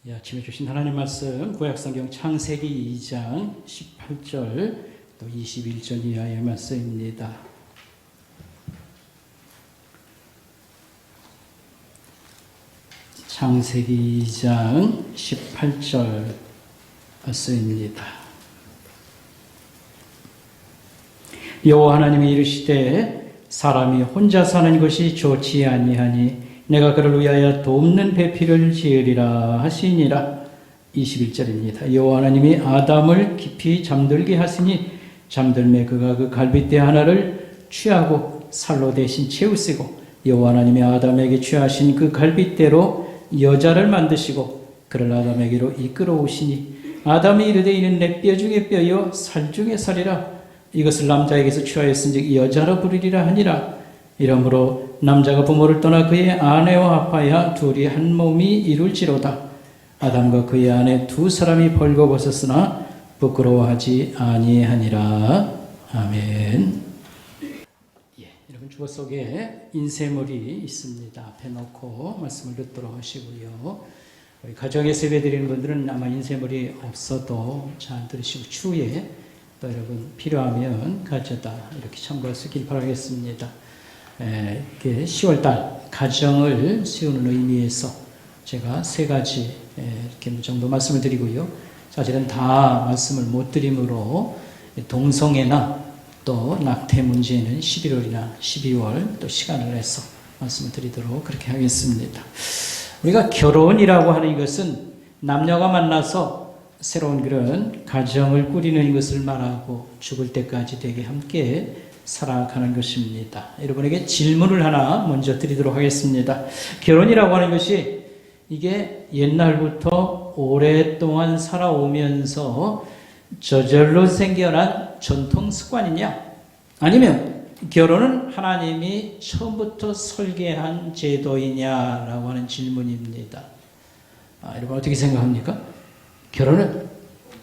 아침에 주신 하나님 말씀 구약성경 창세기 2장 18절 또 21절 이하의 말씀입니다. 창세기 2장 18절 말씀입니다. 여호와 하나님이 이르시되 사람이 혼자 사는 것이 좋지 아니하니 내가 그를 위하여 돕는 배필을 지으리라 하시니라. 21절입니다. 여호와 하나님이 아담을 깊이 잠들게 하시니 잠들매 그가 그 갈빗대 하나를 취하고 살로 대신 채우시고 여호와 하나님이 아담에게 취하신 그 갈빗대로 여자를 만드시고 그를 아담에게로 이끌어오시니 아담이 이르되 이는 내 뼈 중에 뼈요 살 중에 살이라. 이것을 남자에게서 취하였은즉 여자로 부르리라 하니라. 이러므로 남자가 부모를 떠나 그의 아내와 합하여 둘이 한 몸이 이룰지로다. 아담과 그의 아내 두 사람이 벌거벗었으나 부끄러워하지 아니하니라. 아멘. 여러분 주보 속에 인쇄물이 있습니다. 앞에 놓고 말씀을 듣도록 하시고요. 우리 가정에서 예배드리는 분들은 아마 인쇄물이 없어도 잘 들으시고 추후에 또 여러분 필요하면 가져다 이렇게 참고할 수 있길 바라겠습니다. 10월달 가정을 세우는 의미에서 제가 세 가지 이렇게 정도 말씀을 드리고요. 사실은 다 말씀을 못 드림으로 동성애나 또 낙태 문제는 11월이나 12월 또 시간을 내서 말씀을 드리도록 그렇게 하겠습니다. 우리가 결혼이라고 하는 것은 남녀가 만나서 새로운 그런 가정을 꾸리는 것을 말하고 죽을 때까지 되게 함께 살아가는 것입니다. 여러분에게 질문을 하나 먼저 드리도록 하겠습니다. 결혼이라고 하는 것이 이게 옛날부터 오랫동안 살아오면서 저절로 생겨난 전통 습관이냐? 아니면 결혼은 하나님이 처음부터 설계한 제도이냐라고 하는 질문입니다. 여러분 어떻게 생각합니까? 결혼은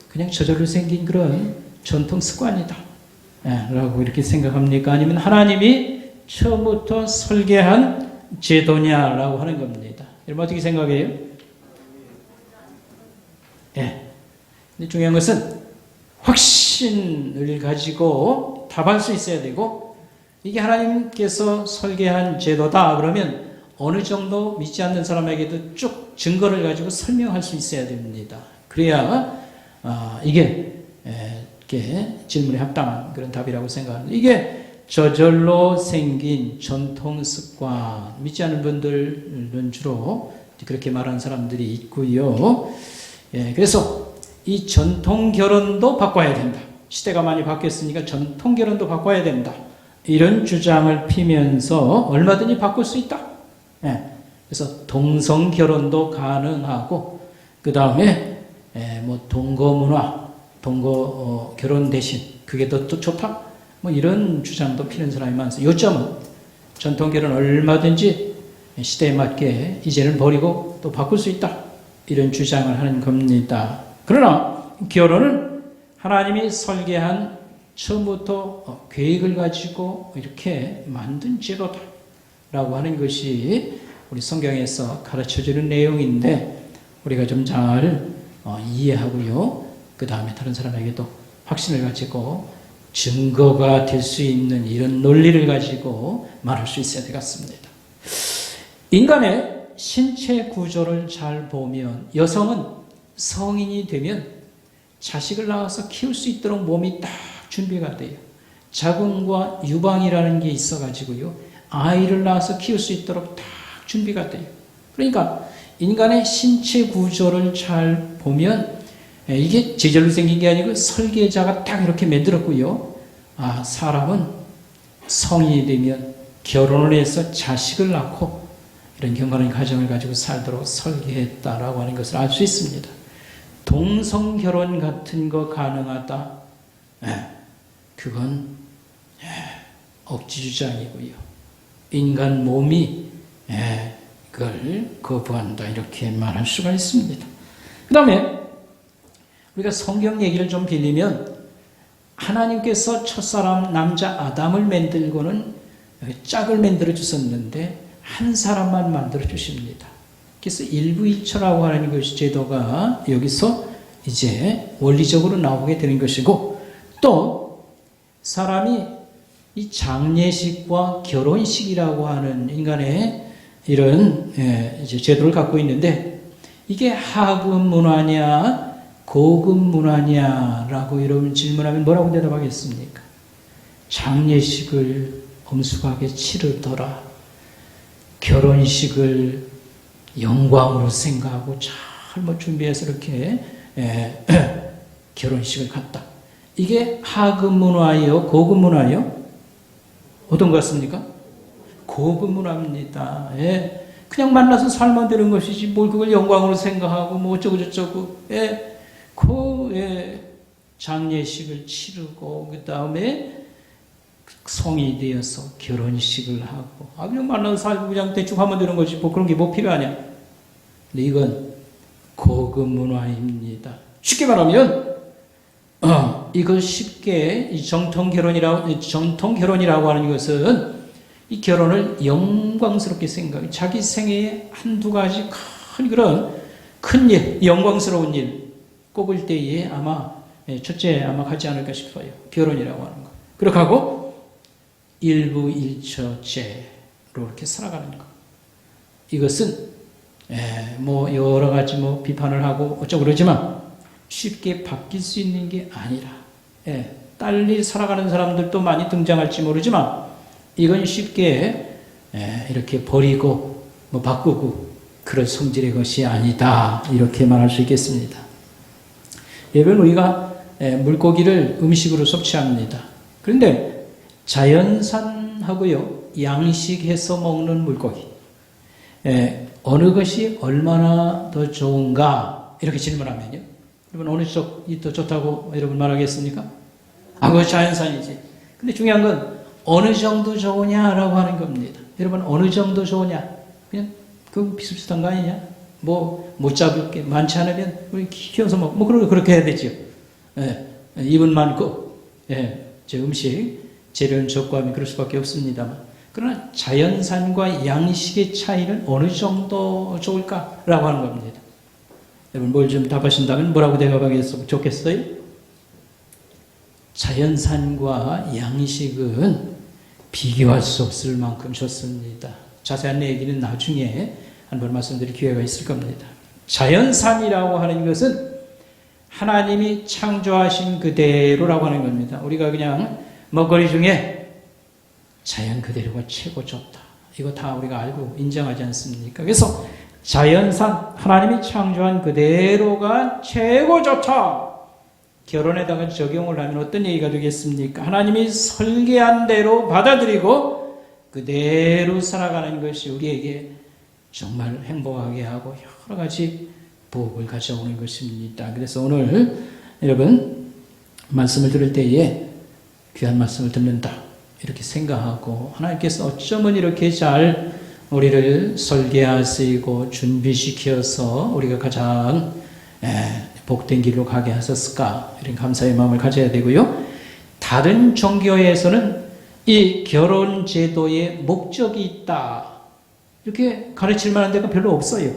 그냥 저절로 생긴 그런 전통 습관이다 라고 이렇게 생각합니까? 아니면 하나님이 처음부터 설계한 제도냐라고 하는 겁니다. 여러분 어떻게 생각해요? 근데 중요한 것은 확신을 가지고 답할 수 있어야 되고, 이게 하나님께서 설계한 제도다 그러면 어느 정도 믿지 않는 사람에게도 쭉 증거를 가지고 설명할 수 있어야 됩니다. 그래야 이게 질문에 합당한 그런 답이라고 생각합니다. 이게 저절로 생긴 전통 습관, 믿지 않는 분들은 주로 그렇게 말하는 사람들이 있고요. 그래서 이 전통 결혼도 바꿔야 된다. 시대가 많이 바뀌었으니까 전통 결혼도 바꿔야 된다. 이런 주장을 피면서 얼마든지 바꿀 수 있다. 그래서 동성 결혼도 가능하고, 그 다음에 동거 문화, 동거 결혼 대신 그게 더 좋다? 이런 주장도 피는 사람이 많습니다. 요점은 전통 결혼 얼마든지 시대에 맞게 이제는 버리고 또 바꿀 수 있다. 이런 주장을 하는 겁니다. 그러나 결혼은 하나님이 설계한 처음부터 계획을 가지고 이렇게 만든 제도다 라고 하는 것이 우리 성경에서 가르쳐주는 내용인데, 우리가 좀 잘 이해하고요. 그 다음에 다른 사람에게도 확신을 가지고 증거가 될 수 있는 이런 논리를 가지고 말할 수 있어야 되겠습니다. 인간의 신체 구조를 잘 보면 여성은 성인이 되면 자식을 낳아서 키울 수 있도록 몸이 딱 준비가 돼요. 자궁과 유방이라는 게 있어가지고요. 아이를 낳아서 키울 수 있도록 딱 준비가 돼요. 그러니까 인간의 신체 구조를 잘 보면 이게 제절로 생긴 게 아니고 설계자가 딱 이렇게 만들었고요. 사람은 성인이 되면 결혼을 해서 자식을 낳고 이런 경건한 가정을 가지고 살도록 설계했다라고 하는 것을 알 수 있습니다. 동성결혼 같은 거 가능하다? 그건 억지주장이고요. 인간 몸이 그걸 거부한다 이렇게 말할 수가 있습니다. 그 다음에 우리가 성경 얘기를 좀 빌리면, 하나님께서 첫사람 남자 아담을 만들고는 짝을 만들어 주셨는데 한 사람만 만들어 주십니다. 그래서 일부일처라고 하는 것이 제도가 여기서 이제 원리적으로 나오게 되는 것이고, 또 사람이 이 장례식과 결혼식이라고 하는 인간의 이런 이제 제도를 갖고 있는데, 이게 하급 문화냐 고급 문화냐라고 여러분 질문하면 뭐라고 대답하겠습니까? 장례식을 엄숙하게 치르더라. 결혼식을 영광으로 생각하고 잘 뭐 준비해서 이렇게 결혼식을 갔다. 이게 하급 문화예요? 고급 문화예요? 어떤 것 같습니까? 고급 문화입니다. 예. 그냥 만나서 살면 되는 것이지 뭘 그걸 영광으로 생각하고 뭐 어쩌고 저쩌고. 예. 장례식을 치르고 그 다음에 성이 되어서 결혼식을 하고, 그냥 만나서 살고 그냥 대충 하면 되는 것이지 뭐 그런 게 뭐 필요하냐. 근데 이건 고급 문화입니다. 쉽게 말하면 이걸 쉽게 정통 결혼이라고 하는 것은 이 결혼을 영광스럽게 생각해. 자기 생애에 한두 가지 큰 일, 영광스러운 일 꼽을 때에 아마 첫째 가지 않을까 싶어요. 결혼이라고 하는 거. 그렇게 하고 일부일처제로 이렇게 살아가는 거. 이것은 뭐 여러 가지 뭐 비판을 하고 어쩌고 그러지만 쉽게 바뀔 수 있는 게 아니라, 딸리 살아가는 사람들도 많이 등장할지 모르지만 이건 쉽게 이렇게 버리고 뭐 바꾸고 그럴 성질의 것이 아니다, 이렇게 말할 수 있겠습니다. 여러분, 우리가 물고기를 음식으로 섭취합니다. 그런데 자연산하고요 양식해서 먹는 물고기, 어느 것이 얼마나 더 좋은가 이렇게 질문하면요, 여러분 어느 쪽이 더 좋다고 여러분 말하겠습니까? 그거 자연산이지. 근데 중요한 건 어느 정도 좋으냐라고 하는 겁니다. 여러분, 어느 정도 좋으냐? 그냥 그 비슷비슷한 거 아니냐? 뭐 못 잡을 게 많지 않으면 우리 키워서 뭐 그렇게 해야 되죠. 입은 많고 제 음식 재료는 적고 하면 그럴 수밖에 없습니다만, 그러나 자연산과 양식의 차이는 어느 정도 좋을까라고 하는 겁니다. 여러분, 뭘 좀 답하신다면 뭐라고 대답하겠어요? 좋겠어요? 자연산과 양식은 비교할 수 없을 만큼 좋습니다. 자세한 얘기는 나중에 한번 말씀드릴 기회가 있을 겁니다. 자연산이라고 하는 것은 하나님이 창조하신 그대로라고 하는 겁니다. 우리가 그냥 먹거리 중에 자연 그대로가 최고 좋다, 이거 다 우리가 알고 인정하지 않습니까? 그래서 자연산, 하나님이 창조한 그대로가 최고 좋다. 결혼에다가 적용을 하면 어떤 얘기가 되겠습니까? 하나님이 설계한 대로 받아들이고 그대로 살아가는 것이 우리에게 정말 행복하게 하고 여러 가지 복을 가져오는 것입니다. 그래서 오늘 여러분 말씀을 들을 때에 귀한 말씀을 듣는다 이렇게 생각하고, 하나님께서 어쩌면 이렇게 잘 우리를 설계하시고 준비시켜서 우리가 가장 복된 길로 가게 하셨을까, 이런 감사의 마음을 가져야 되고요. 다른 종교에서는 이 결혼 제도에 목적이 있다, 이렇게 가르칠 만한 데가 별로 없어요.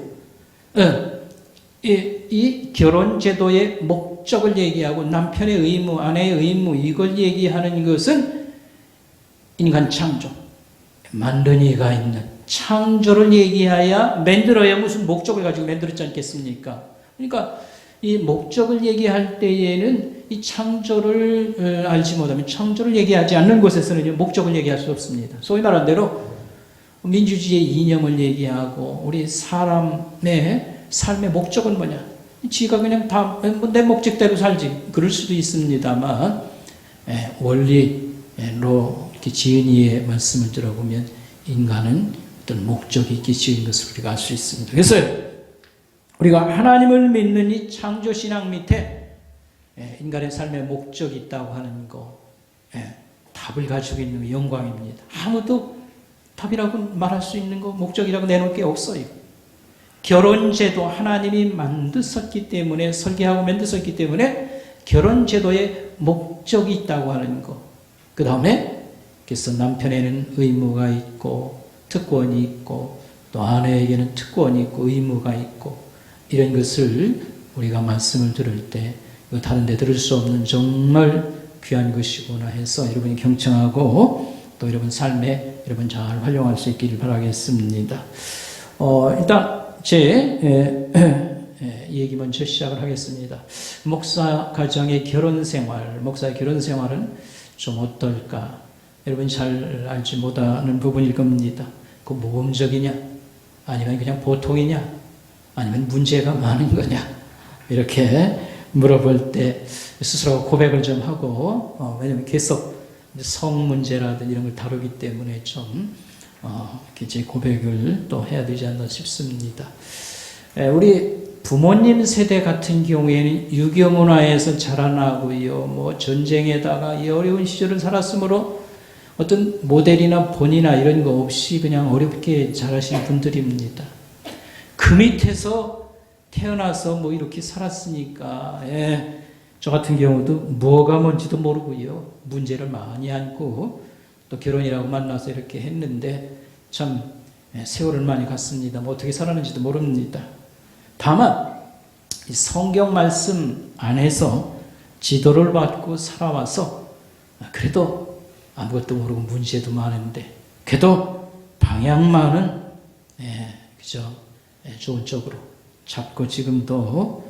이 결혼 제도의 목적을 얘기하고 남편의 의무, 아내의 의무, 이걸 얘기하는 것은 인간 창조, 만든 이가 있는 창조를 얘기해야, 만들어야 무슨 목적을 가지고 만들었지 않겠습니까? 그러니까 이 목적을 얘기할 때에는 이 창조를 알지 못하면, 창조를 얘기하지 않는 곳에서는 목적을 얘기할 수 없습니다. 소위 말한 대로 민주주의의 이념을 얘기하고 우리 사람의 삶의 목적은 뭐냐? 지가 그냥 다 내 목적대로 살지, 그럴 수도 있습니다만, 원리로 이렇게 지은이의 말씀을 들어보면 인간은 어떤 목적이 있게 지은 것을 우리가 알 수 있습니다. 그래서 우리가 하나님을 믿는 이 창조신앙 밑에 인간의 삶의 목적이 있다고 하는 거, 답을 가지고 있는 거 영광입니다. 아무도 답이라고 말할 수 있는 거, 목적이라고 내놓을 게 없어요. 결혼제도 하나님이 만드셨기 때문에, 설계하고 만드셨기 때문에 결혼제도에 목적이 있다고 하는 거. 그 다음에 그래서 남편에는 의무가 있고 특권이 있고 또 아내에게는 특권이 있고 의무가 있고 이런 것을 우리가 말씀을 들을 때 이거 다른 데 들을 수 없는 정말 귀한 것이구나 해서 여러분이 경청하고 또 여러분 삶에 여러분 잘 활용할 수 있기를 바라겠습니다. 일단 제 얘기 먼저 시작을 하겠습니다. 목사 가정의 결혼 생활, 목사의 결혼 생활은 좀 어떨까? 여러분 잘 알지 못하는 부분일 겁니다. 그 모범적이냐? 아니면 그냥 보통이냐? 아니면 문제가 많은 거냐? 이렇게 물어볼 때 스스로 고백을 좀 하고, 왜냐면 계속 성 문제라든지 이런 걸 다루기 때문에 좀, 이렇게 제 고백을 또 해야 되지 않나 싶습니다. 우리 부모님 세대 같은 경우에는 유교 문화에서 자라나고요, 뭐 전쟁에다가 이 어려운 시절을 살았으므로 어떤 모델이나 본이나 이런 거 없이 그냥 어렵게 자라신 분들입니다. 그 밑에서 태어나서 뭐 이렇게 살았으니까, 저 같은 경우도 뭐가 뭔지도 모르고요, 문제를 많이 안고 또 결혼이라고 만나서 이렇게 했는데 참 세월을 많이 갔습니다. 뭐 어떻게 살았는지도 모릅니다. 다만 이 성경 말씀 안에서 지도를 받고 살아와서 그래도 아무것도 모르고 문제도 많은데 그래도 방향만은 그죠, 좋은 쪽으로 잡고 지금도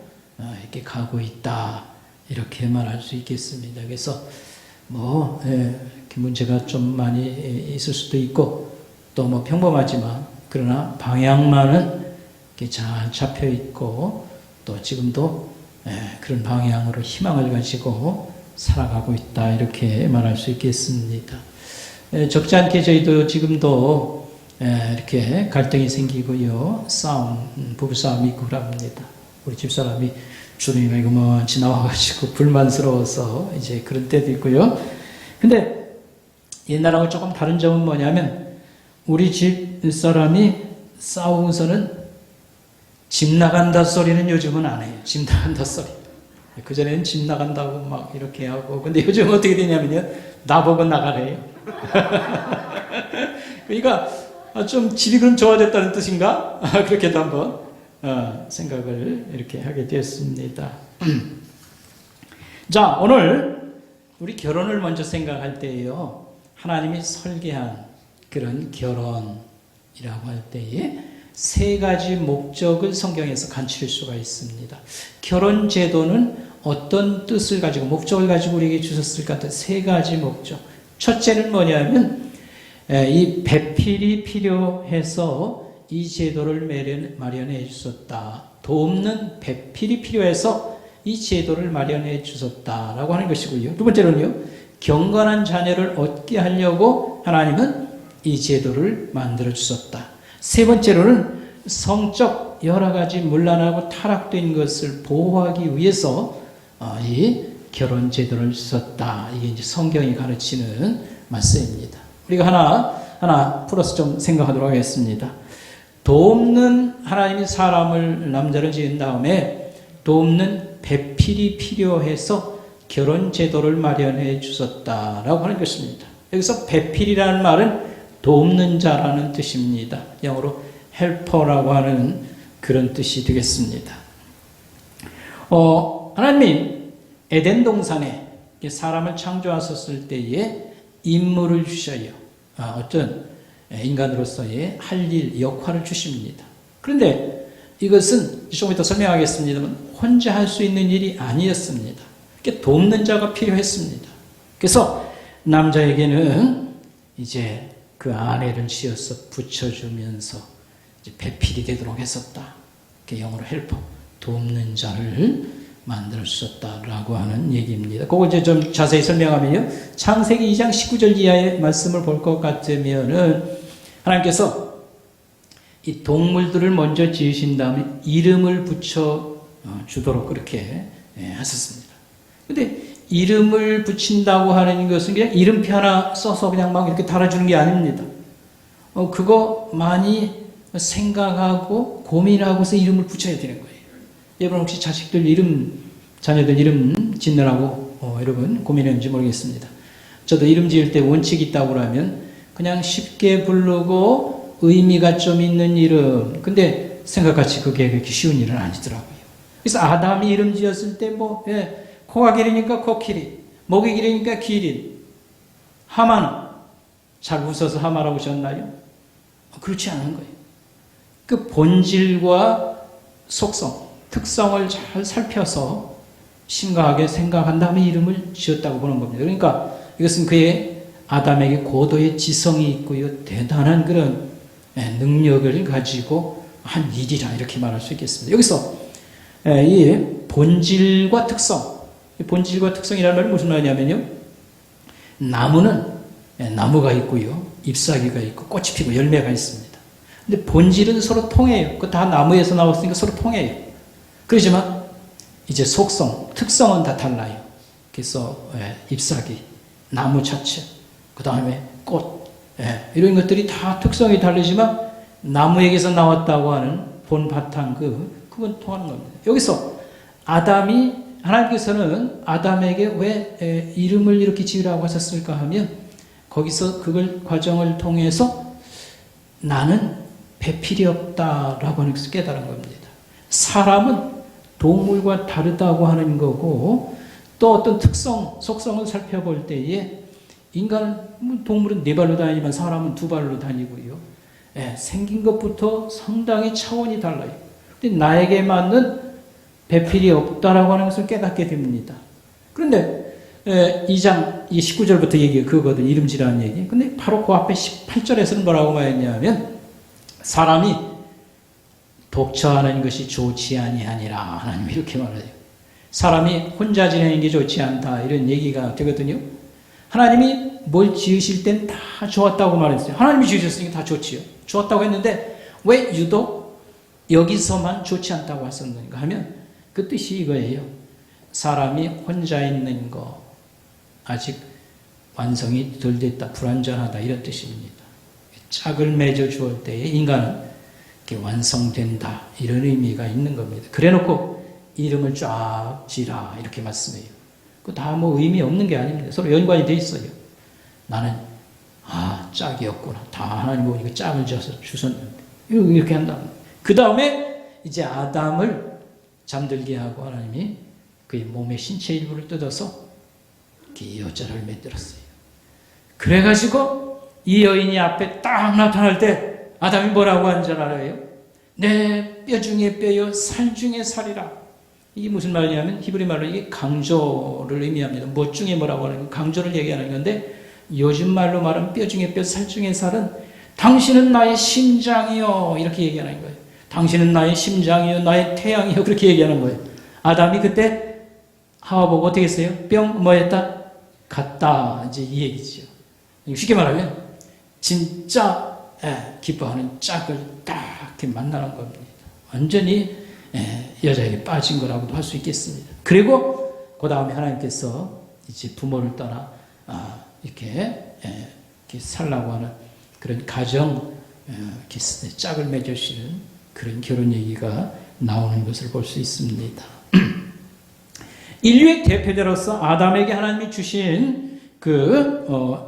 이렇게 가고 있다, 이렇게 말할 수 있겠습니다. 그래서 뭐 이렇게 문제가 좀 많이 있을 수도 있고 또 뭐 평범하지만 그러나 방향만은 이렇게 잘 잡혀 있고 또 지금도 그런 방향으로 희망을 가지고 살아가고 있다, 이렇게 말할 수 있겠습니다. 적지 않게 저희도 지금도 이렇게 갈등이 생기고요, 부부싸움이 있고 그럽니다. 우리 집사람이 주름이가 이거 먼지 나와가지고 불만스러워서 이제 그런 때도 있고요. 근데 옛날하고 조금 다른 점은 뭐냐면 우리 집사람이 싸우고서는 집 나간다 소리는 요즘은 안 해요. 집 나간다 소리. 그전에는 집 나간다고 막 이렇게 하고, 근데 요즘 어떻게 되냐면요, 나보고 나가래요. 그러니까 좀 집이 그럼 좋아졌다는 뜻인가? 그렇게도 한번 생각을 이렇게 하게 되었습니다. 자, 오늘 우리 결혼을 먼저 생각할 때에요, 하나님이 설계한 그런 결혼이라고 할 때에 세 가지 목적을 성경에서 간추릴 수가 있습니다. 결혼 제도는 어떤 뜻을 가지고 목적을 가지고 우리에게 주셨을까? 세 가지 목적. 첫째는 뭐냐면 이 배필이 필요해서 이 제도를 마련해 주셨다. 돕는 배필이 필요해서 이 제도를 마련해 주셨다라고 하는 것이고요. 두 번째로는요, 경건한 자녀를 얻게 하려고 하나님은 이 제도를 만들어 주셨다. 세 번째로는 성적 여러 가지 문란하고 타락된 것을 보호하기 위해서 이 결혼 제도를 주셨다. 이게 이제 성경이 가르치는 말씀입니다. 우리가 하나 풀어서 좀 생각하도록 하겠습니다. 돕는, 하나님이 사람을, 남자를 지은 다음에 돕는 배필이 필요해서 결혼 제도를 마련해 주셨다라고 하는 것입니다. 여기서 배필이라는 말은 돕는 자라는 뜻입니다. 영어로 헬퍼라고 하는 그런 뜻이 되겠습니다. 하나님이 에덴 동산에 사람을 창조하셨을 때에 임무를 주셔요. 어떤 인간으로서의 할 일, 역할을 주십니다. 그런데 이것은 조금 이따 설명하겠습니다만 혼자 할 수 있는 일이 아니었습니다. 돕는 자가 필요했습니다. 그래서 남자에게는 이제 그 아내를 지어서 붙여주면서 이제 배필이 되도록 했었다. 영어로 헬퍼, 돕는 자를 만들어 주셨다라고 하는 얘기입니다. 그거 이제 좀 자세히 설명하면요, 창세기 2장 19절 이하의 말씀을 볼 것 같으면은 하나님께서 이 동물들을 먼저 지으신 다음에 이름을 붙여 주도록 그렇게 하셨습니다. 근데 이름을 붙인다고 하는 것은 그냥 이름표 하나 써서 그냥 막 이렇게 달아주는 게 아닙니다. 그거 많이 생각하고 고민하고서 이름을 붙여야 되는 거예요. 여러분 혹시 자녀들 이름 짓느라고 여러분 고민했는지 모르겠습니다. 저도 이름 지을 때 원칙이 있다고 하면 그냥 쉽게 부르고 의미가 좀 있는 이름. 근데 생각같이 그게 그렇게 쉬운 일은 아니더라고요. 그래서 아담이 이름 지었을 때 코가 길으니까 코끼리, 목이 길으니까 기린. 하마는 잘 웃어서 하마라고 지었나요? 그렇지 않은 거예요. 그 본질과 속성, 특성을 잘 살펴서 심각하게 생각한 다음에 이름을 지었다고 보는 겁니다. 그러니까 이것은 그의 아담에게 고도의 지성이 있고요. 대단한 그런 능력을 가지고 한 일이라 이렇게 말할 수 있겠습니다. 여기서 이 본질과 특성, 본질과 특성이라는 말은 무슨 말이냐면요. 나무는 나무가 있고요. 잎사귀가 있고 꽃이 피고 열매가 있습니다. 근데 본질은 서로 통해요. 그 다 나무에서 나왔으니까 서로 통해요. 그렇지만 이제 속성, 특성은 다 달라요. 그래서 잎사귀, 나무 자체, 그 다음에 꽃, 이런 것들이 다 특성이 다르지만 나무에게서 나왔다고 하는 본 바탕 그건 통하는 겁니다. 여기서 하나님께서는 아담에게 왜 이름을 이렇게 지으라고 하셨을까 하면 거기서 그걸 과정을 통해서 나는 배필이 없다라고 하는 것을 깨달은 겁니다. 사람은 동물과 다르다고 하는 거고 또 어떤 특성, 속성을 살펴볼 때에 인간은 동물은 네 발로 다니지만 사람은 두 발로 다니고요. 생긴 것부터 상당히 차원이 달라요. 근데 나에게 맞는 배필이 없다라고 하는 것을 깨닫게 됩니다. 그런데 2장 19절부터 얘기가 그거거든요. 이름지라는 얘기. 근데 바로 그 앞에 18절에서는 뭐라고 말했냐면 사람이 독처하는 것이 좋지 아니하니라. 하나님이 이렇게 말해요. 사람이 혼자 지내는 게 좋지 않다. 이런 얘기가 되거든요. 하나님이 뭘 지으실 땐 다 좋았다고 말했어요. 하나님이 지으셨으니까 다 좋지요. 좋았다고 했는데 왜 유독 여기서만 좋지 않다고 하셨는가 하면 그 뜻이 이거예요. 사람이 혼자 있는 거 아직 완성이 덜 됐다. 불완전하다. 이런 뜻입니다. 짝을 맺어 주었을 때에 인간은 완성된다. 이런 의미가 있는 겁니다. 그래놓고 이름을 쫙 지라 이렇게 말씀해요. 그 다 뭐 의미 없는 게 아닙니다. 서로 연관이 돼 있어요. 나는 짝이었구나. 다 하나님 보니까 짝을 지어서 주셨는데 이렇게 한다. 그 다음에 이제 아담을 잠들게 하고 하나님이 그의 몸의 신체 일부를 뜯어서 여자를 만들었어요. 그래가지고 이 여인이 앞에 딱 나타날 때 아담이 뭐라고 한 줄 알아요? 내 뼈 중에 뼈요 살 중에 살이라. 이게 무슨 말이냐면 히브리 말로 이게 강조를 의미합니다. 뭐 중에 뭐라고 하는 거 강조를 얘기하는 건데 요즘 말로 말하면 뼈 중에 뼈 살 중에 살은 당신은 나의 심장이요 이렇게 얘기하는 거예요. 당신은 나의 심장이요 나의 태양이요 그렇게 얘기하는 거예요. 아담이 그때 하와 보고 어떻게 했어요? 뿅 뭐했다? 같다 이제 이 얘기죠. 쉽게 말하면 진짜 기뻐하는 짝을 딱 이렇게 만나는 겁니다. 완전히 여자에게 빠진 거라고도 할 수 있겠습니다. 그리고 그 다음에 하나님께서 이제 부모를 떠나 이렇게 살라고 하는 그런 가정 짝을 맺으시는 그런 결혼 얘기가 나오는 것을 볼 수 있습니다. 인류의 대표자로서 아담에게 하나님이 주신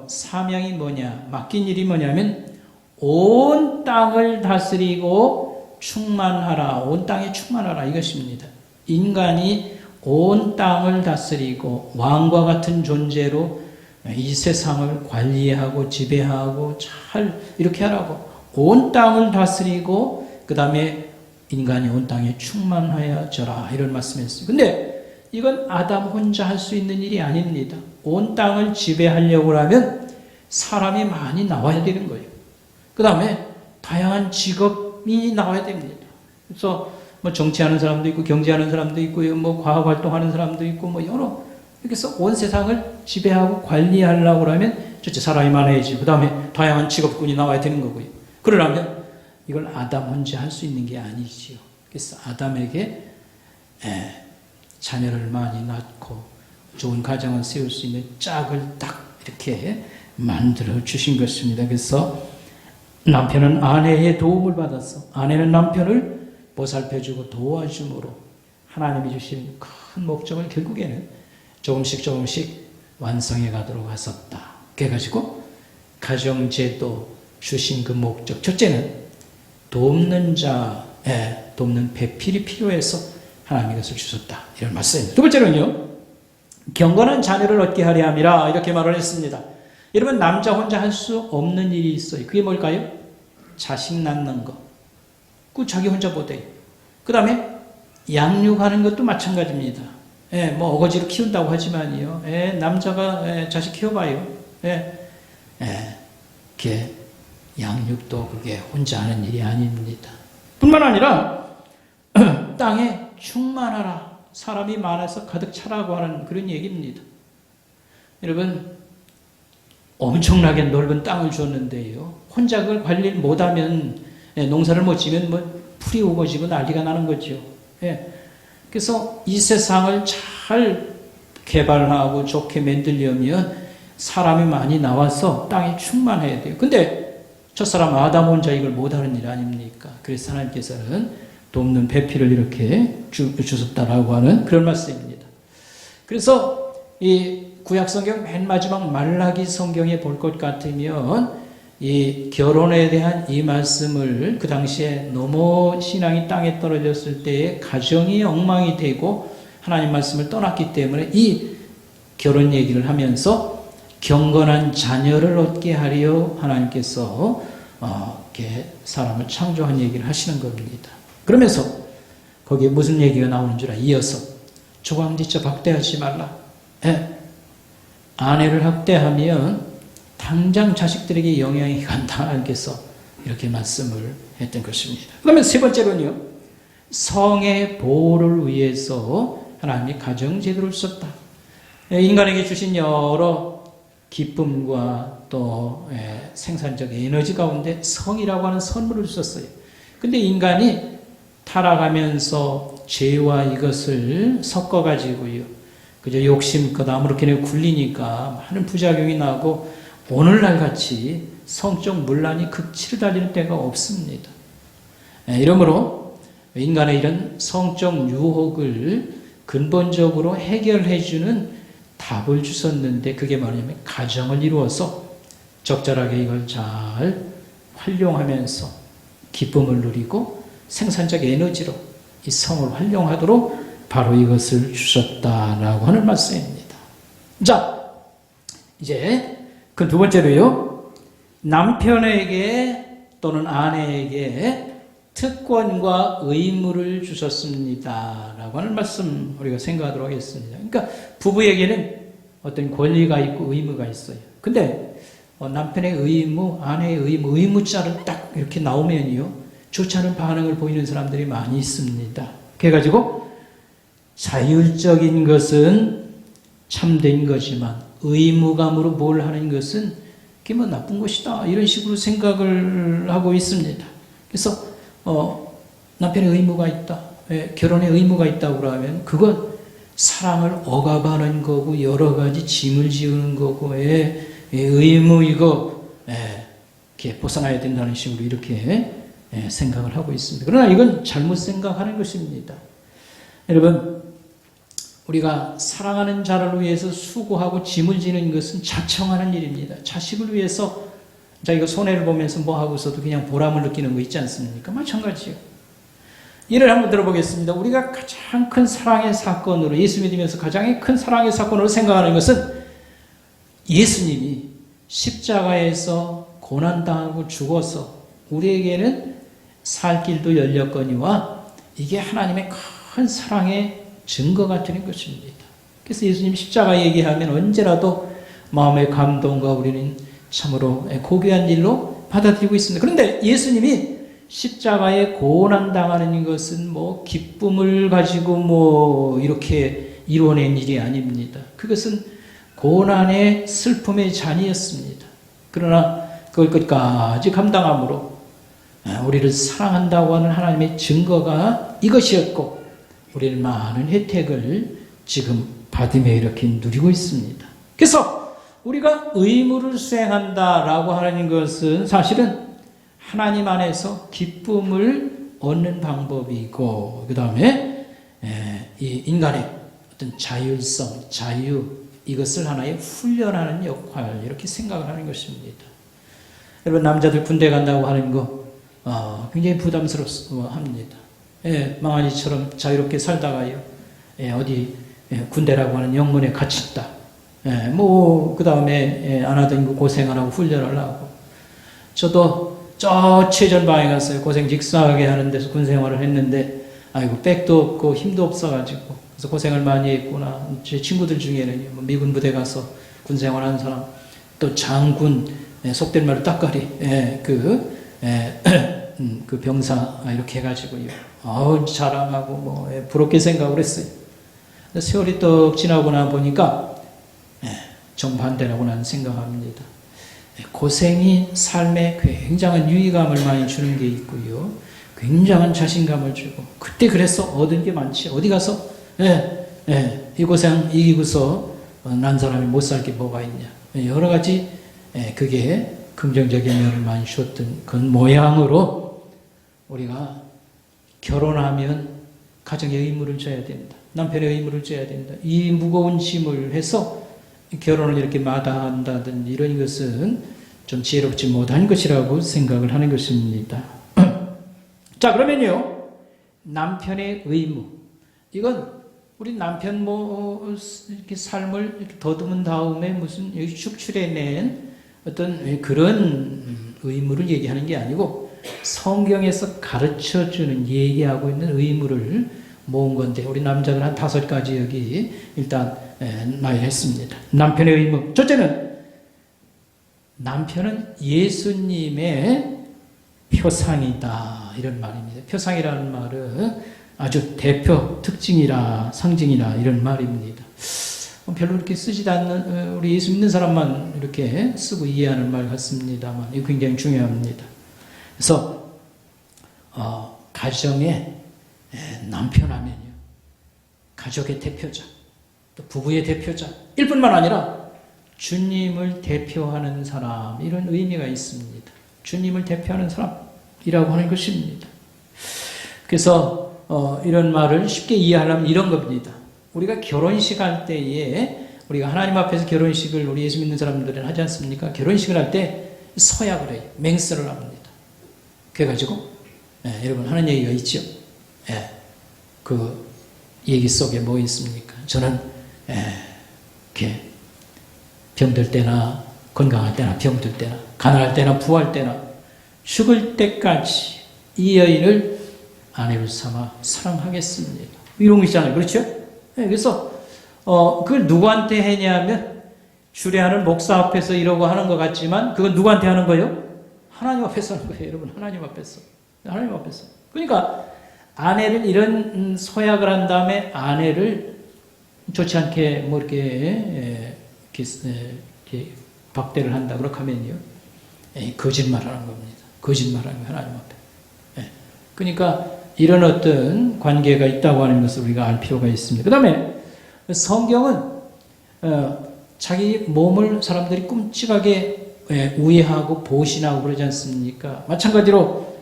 사명이 뭐냐, 맡긴 일이 뭐냐면 온 땅을 다스리고 충만하라, 온 땅에 충만하라 이것입니다. 인간이 온 땅을 다스리고 왕과 같은 존재로 이 세상을 관리하고 지배하고 잘 이렇게 하라고 온 땅을 다스리고 그 다음에 인간이 온 땅에 충만하여져라 이런 말씀했어요. 근데 이건 아담 혼자 할 수 있는 일이 아닙니다. 온 땅을 지배하려고 하면 사람이 많이 나와야 되는 거예요. 그 다음에 다양한 직업이 나와야 됩니다. 그래서 뭐 정치하는 사람도 있고 경제하는 사람도 있고요, 뭐 과학 활동하는 사람도 있고 뭐 여러 이렇게 해서 온 세상을 지배하고 관리하려고 하면 첫째 사람이 많아야지. 그 다음에 다양한 직업군이 나와야 되는 거고요. 그러려면 이걸 아담 혼자 할 수 있는 게 아니지요. 그래서 아담에게 자녀를 많이 낳고 좋은 가정을 세울 수 있는 짝을 딱 이렇게 만들어 주신 것입니다. 그래서 남편은 아내의 도움을 받아서 아내는 남편을 보살펴주고 도와줌으로 하나님이 주신 큰 목적을 결국에는 조금씩 완성해 가도록 하셨다. 그래가지고 가정제도, 주신 그 목적. 첫째는 돕는 자에 돕는 배필이 필요해서 하나님이 이것을 주셨다. 이런 말씀입니다. 두 번째로는요. 경건한 자녀를 얻게 하려 함이라 이렇게 말을 했습니다. 여러분 남자 혼자 할 수 없는 일이 있어요. 그게 뭘까요? 자식 낳는 거. 그 자기 혼자 못해요. 그 다음에 양육하는 것도 마찬가지입니다. 뭐 어거지로 키운다고 하지만요. 남자가 자식 키워봐요. 그게 양육도 그게 혼자 하는 일이 아닙니다. 뿐만 아니라 땅에 충만하라. 사람이 많아서 가득 차라고 하는 그런 얘기입니다. 여러분 엄청나게 넓은 땅을 줬는데요. 혼자 그걸 관리를 못하면 농사를 못 지면 뭐 풀이 우거지고 난리가 나는 거죠. 그래서 이 세상을 잘 개발하고 좋게 만들려면 사람이 많이 나와서 땅이 충만해야 돼요. 근데 저 사람 아담 혼자 이걸 못하는 일 아닙니까? 그래서 하나님께서는 돕는 배필을 이렇게 주셨다라고 하는 그런 말씀입니다. 그래서 이 구약성경 맨 마지막 말라기 성경에 볼 것 같으면 이 결혼에 대한 이 말씀을 그 당시에 너무 신앙이 땅에 떨어졌을 때에 가정이 엉망이 되고 하나님 말씀을 떠났기 때문에 이 결혼 얘기를 하면서 경건한 자녀를 얻게 하려 하나님께서 이렇게 사람을 창조한 얘기를 하시는 겁니다. 그러면서 거기에 무슨 얘기가 나오는 줄 이어서 조강지처 학대하지 말라. 아내를 학대하면 당장 자식들에게 영향이 간다. 알겠어. 이렇게 말씀을 했던 것입니다. 그러면 세 번째로는요. 성의 보호를 위해서 하나님이 가정제도를 썼다. 인간에게 주신 여러 기쁨과 또 생산적 에너지 가운데 성이라고 하는 선물을 주셨어요. 근데 인간이 타락하면서 죄와 이것을 섞어가지고요. 그저 욕심껏 아무렇게나 굴리니까 많은 부작용이 나고 오늘날 같이 성적 문란이 극치를 달리는 때가 없습니다. 이러므로 인간의 이런 성적 유혹을 근본적으로 해결해주는 답을 주셨는데 그게 뭐냐면 가정을 이루어서 적절하게 이걸 잘 활용하면서 기쁨을 누리고 생산적 에너지로 이 성을 활용하도록 바로 이것을 주셨다라고 하는 말씀입니다. 자, 이제 그 두 번째로요. 남편에게 또는 아내에게 특권과 의무를 주셨습니다. 라고 하는 말씀 우리가 생각하도록 하겠습니다. 그러니까 부부에게는 어떤 권리가 있고 의무가 있어요. 근데 남편의 의무, 아내의 의무, 의무자를 딱 이렇게 나오면요. 좋지 않은 반응을 보이는 사람들이 많이 있습니다. 그래가지고 자율적인 것은 참된 거지만 의무감으로 뭘 하는 것은 그게 뭐 나쁜 것이다. 이런 식으로 생각을 하고 있습니다. 그래서 남편의 의무가 있다. 결혼의 의무가 있다고 그러면 그건 사랑을 억압하는 거고 여러 가지 짐을 지우는 거고 의무 이거 이렇게 벗어나야 된다는 식으로 이렇게 생각을 하고 있습니다. 그러나 이건 잘못 생각하는 것입니다. 여러분 우리가 사랑하는 자를 위해서 수고하고 짐을 지는 것은 자청하는 일입니다. 자식을 위해서 자기가 손해를 보면서 뭐 하고서도 그냥 보람을 느끼는 거 있지 않습니까? 마찬가지요. 예를 한번 들어보겠습니다. 우리가 가장 큰 사랑의 사건으로 예수 믿으면서 가장 큰 사랑의 사건으로 생각하는 것은 예수님이 십자가에서 고난당하고 죽어서 우리에게는 살 길도 열렸거니와 이게 하나님의 큰 사랑의 증거가 되는 것입니다. 그래서 예수님 십자가 얘기하면 언제라도 마음의 감동과 우리는 참으로 고귀한 일로 받아들이고 있습니다. 그런데 예수님이 십자가에 고난당하는 것은 뭐 기쁨을 가지고 뭐 이렇게 이루어낸 일이 아닙니다. 그것은 고난의 슬픔의 잔이었습니다. 그러나 그걸 끝까지 감당함으로 우리를 사랑한다고 하는 하나님의 증거가 이것이었고 우리는 많은 혜택을 지금 받으며 이렇게 누리고 있습니다. 그래서 우리가 의무를 수행한다라고 하는 것은 사실은 하나님 안에서 기쁨을 얻는 방법이고 그 다음에 이 인간의 어떤 자율성, 자유 이것을 하나의 훈련하는 역할 이렇게 생각을 하는 것입니다. 여러분 남자들 군대 간다고 하는 거 굉장히 부담스럽습니다. 예, 망아지처럼 자유롭게 살다가요. 예, 어디 군대라고 하는 영문에 갇혔다. 예, 그 다음에 안 하던 거 고생 안 하고 훈련을 하고. 저도 저 최전방에 갔어요. 고생 직사하게 하는 데서 군 생활을 했는데, 아이고 백도 없고 힘도 없어가지고 그래서 고생을 많이 했구나. 제 친구들 중에는 미군 부대 가서 군 생활하는 사람, 또 장군, 속된 말로 따까리, 그 병사 이렇게 해가지고요. 자랑하고 부럽게 생각을 했어요. 세월이 떡 지나고 나 보니까 정반대라고 나는 생각합니다. 고생이 삶에 굉장한 유의감을 많이 주는 게 있고요. 굉장한 자신감을 주고, 그때 그래서 얻은 게 많지. 어디 가서 이 고생 이기고서 난 사람이 못 살 게 뭐가 있냐. 여러 가지 그게 긍정적인 면을 많이 주었던 그런 모양으로 우리가 결혼하면 가정의 의무를 져야 된다. 남편의 의무를 져야 된다. 이 무거운 짐을 해서 결혼을 이렇게 마다한다든 이런 것은 좀 지혜롭지 못한 것이라고 생각을 하는 것입니다. 자, 그러면요. 남편의 의무. 이건 우리 남편 이렇게 삶을 이렇게 더듬은 다음에 무슨 여기 축출해낸 어떤 그런 의무를 얘기하는 게 아니고 성경에서 가르쳐주는, 얘기하고 있는 의무를 모은 건데, 우리 남자들 한 5가지 여기 일단 나열했습니다. 남편의 의무. 첫째는 남편은 예수님의 표상이다, 이런 말입니다. 표상이라는 말은 아주 대표 특징이라 상징이라 이런 말입니다. 별로 이렇게 쓰지도 않는 우리 예수 믿는 사람만 이렇게 쓰고 이해하는 말 같습니다만 이거 굉장히 중요합니다. 그래서 가정의 남편하면요, 가족의 대표자, 또 부부의 대표자 일 뿐만 아니라 주님을 대표하는 사람, 이런 의미가 있습니다. 주님을 대표하는 사람이라고 하는 것입니다. 그래서 이런 말을 쉽게 이해하려면 이런 겁니다. 우리가 결혼식 할 때에, 우리가 하나님 앞에서 결혼식을 우리 예수 믿는 사람들은 하지 않습니까? 결혼식을 할 때 서약을 해요. 맹세를 합니다. 그래가지고 여러분 하는 얘기가 있죠. 그 얘기 속에 뭐 있습니까? 저는 이렇게 병들 때나 건강할 때나 병들 때나 가난할 때나 부할 때나 죽을 때까지 이 여인을 아내로 삼아 사랑하겠습니다. 이런 거 있잖아요. 그렇죠? 그래서 그걸 누구한테 했냐면 주례하는 목사 앞에서 이러고 하는 것 같지만 그건 누구한테 하는 거예요? 하나님 앞에서 하는 거예요. 여러분, 하나님 앞에서. 하나님 앞에서. 그러니까 아내를 이런 서약을 한 다음에 아내를 좋지 않게 뭐 이렇게 박대를 한다 그렇게 하면요, 거짓말하는 겁니다. 거짓말하는 거예요, 하나님 앞에. 그러니까 이런 어떤 관계가 있다고 하는 것을 우리가 알 필요가 있습니다. 그 다음에 성경은 자기 몸을 사람들이 끔찍하게 우애하고 보신하고 그러지 않습니까? 마찬가지로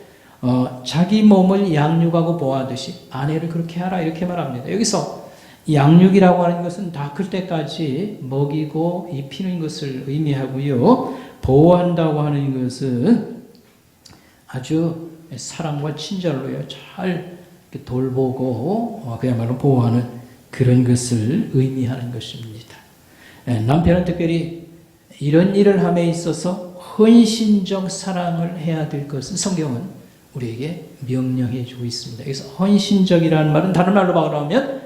자기 몸을 양육하고 보호하듯이 아내를 그렇게 하라, 이렇게 말합니다. 여기서 양육이라고 하는 것은 다 클 때까지 먹이고 입히는 것을 의미하고요, 보호한다고 하는 것은 아주 사랑과 친절로요 잘 돌보고 그야말로 보호하는 그런 것을 의미하는 것입니다. 남편은 특별히 이런 일을 함에 있어서 헌신적 사랑을 해야 될 것을 성경은 우리에게 명령해 주고 있습니다. 그래서 헌신적이라는 말은 다른 말로 말하면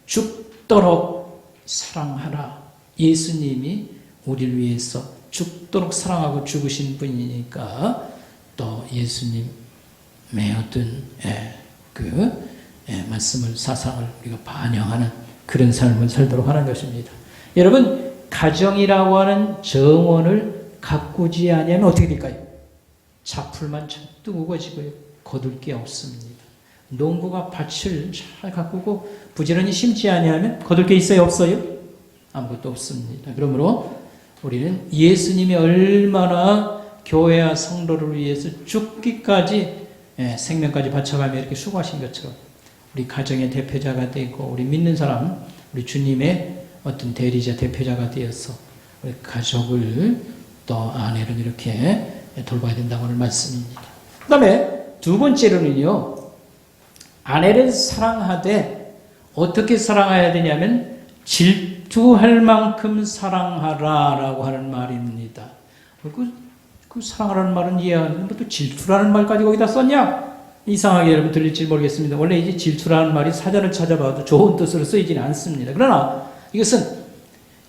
죽도록 사랑하라. 예수님이 우리를 위해서 죽도록 사랑하고 죽으신 분이니까 또 예수님의 어떤 말씀을, 사상을 우리가 반영하는 그런 삶을 살도록 하는 것입니다. 여러분, 가정이라고 하는 정원을 가꾸지 아니하면 어떻게 될까요? 잡풀만 잔뜩 우거지고요, 거둘 게 없습니다. 농부가 밭을 잘 가꾸고 부지런히 심지 아니하면 거둘 게 있어요, 없어요? 아무것도 없습니다. 그러므로 우리는 예수님이 얼마나 교회와 성도를 위해서 죽기까지, 생명까지 바쳐가며 이렇게 수고하신 것처럼 우리 가정의 대표자가 되고 우리 믿는 사람, 우리 주님의 어떤 대리자, 대표자가 되어서 우리 가족을 또 아내를 이렇게 돌봐야 된다고 하는 말씀입니다. 그 다음에 두 번째로는요, 아내를 사랑하되 어떻게 사랑해야 되냐면 질투할 만큼 사랑하라라고 하는 말입니다. 그 사랑하라는 말은 이해하는데 또 질투라는 말까지 거기다 썼냐? 이상하게 여러분 들릴지 모르겠습니다. 원래 이제 질투라는 말이 사전을 찾아봐도 좋은 뜻으로 쓰이지는 않습니다. 그러나 이것은